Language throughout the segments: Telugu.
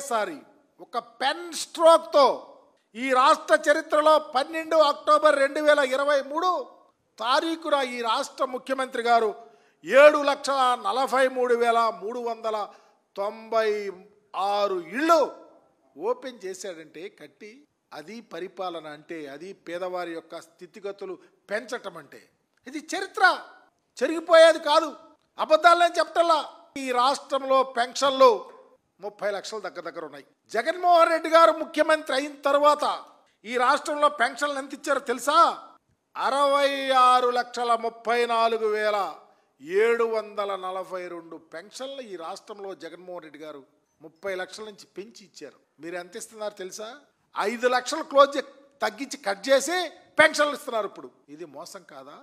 ఒకేసారి ఒక పెన్ స్ట్రోక్తో ఈ రాష్ట్ర చరిత్రలో 12 అక్టోబర్ 2023 తారీఖున ఈ రాష్ట్ర ముఖ్యమంత్రి గారు 7,43,396 ఇళ్ళు ఓపెన్ చేశాడంటే కట్టి, అది పరిపాలన అంటే, అది పేదవారి యొక్క స్థితిగతులు పెంచటం అంటే. ఇది చరిత్ర, చెరిగిపోయేది కాదు. అబద్ధాలనే చెప్పటల్లా. ఈ రాష్ట్రంలో పెన్షన్లు 30 లక్షల దగ్గర ఉన్నాయి. జగన్మోహన్ రెడ్డి గారు ముఖ్యమంత్రి అయిన తర్వాత ఈ రాష్ట్రంలో పెన్షన్లు ఎంత ఇచ్చారో తెలుసా? 66,34,742 పెన్షన్లు ఈ రాష్ట్రంలో జగన్మోహన్ రెడ్డి గారు 30 లక్షల నుంచి పెంచి ఇచ్చారు. మీరు ఎంత ఇస్తున్నారు తెలుసా? 5 లక్షలు తగ్గించి కట్ చేసి పెన్షన్లు ఇస్తున్నారు ఇప్పుడు. ఇది మోసం కాదా?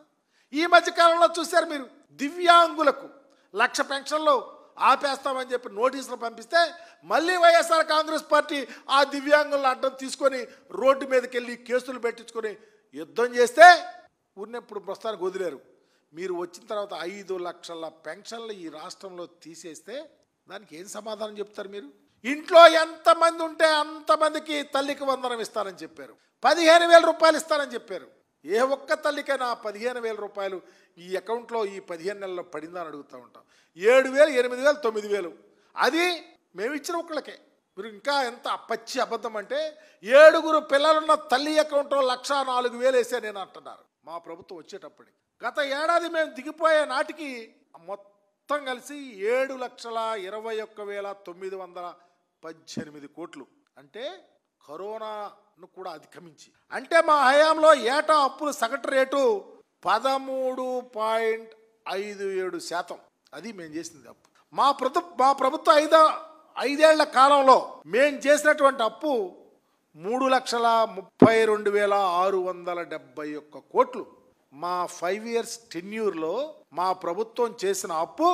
ఈ మధ్యకాలంలో చూశారు మీరు, దివ్యాంగులకు 1,00,000 పెన్షన్లు ఆపేస్తామని చెప్పి నోటీసులు పంపిస్తే మళ్ళీ వైఎస్ఆర్ కాంగ్రెస్ పార్టీ ఆ దివ్యాంగులను అడ్డం తీసుకొని రోడ్డు మీదకి వెళ్ళి కేసులు పెట్టించుకొని యుద్ధం చేస్తే ఉన్నప్పుడు ప్రస్తుతానికి వదిలేరు. మీరు వచ్చిన తర్వాత 5 లక్షల పెన్షన్లు ఈ రాష్ట్రంలో తీసేస్తే దానికి ఏం సమాధానం చెప్తారు మీరు? ఇంట్లో ఎంతమంది ఉంటే అంతమందికి తల్లికి వందనం ఇస్తారని చెప్పారు. 15,000 రూపాయలు ఇస్తారని చెప్పారు. ఏ ఒక్క తల్లికైనా 15,000 రూపాయలు ఈ అకౌంట్లో ఈ 15 నెలల్లో పడిందా అని అడుగుతూ ఉంటాం. 7,000, 8,000, 9,000 అది మేము ఇచ్చిన ఒక్కళ్ళకే. మీరు ఇంకా ఎంత పచ్చి అబద్ధం అంటే, 7 పిల్లలున్న తల్లి అకౌంట్లో 1,04,000 వేసే నేను అంటున్నారు మా ప్రభుత్వం వచ్చేటప్పటికి. గత ఏడాది మేము దిగిపోయే నాటికి మొత్తం కలిసి 7,21,918 కోట్లు. అంటే కరోనాను కూడా అధిగమించి, అంటే మా హయాంలో ఏటా అప్పుల సగటు రేటు 13.57%. అది మేము చేసింది అప్పు. మా ప్రభుత్వం 5 ఏళ్ల కాలంలో మేము చేసినటువంటి అప్పు 3,32,671 కోట్లు. మా 5 ఇయర్స్ టెన్యూర్లో మా ప్రభుత్వం చేసిన అప్పు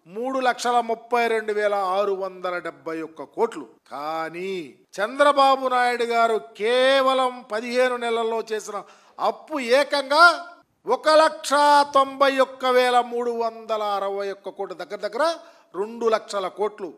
3,32,671 కోట్లు. కానీ చంద్రబాబు నాయుడు గారు కేవలం 15 నెలల్లో చేసిన అప్పు ఏకంగా 1,91,361 కోట్లు, దగ్గర 2 లక్షల కోట్లు.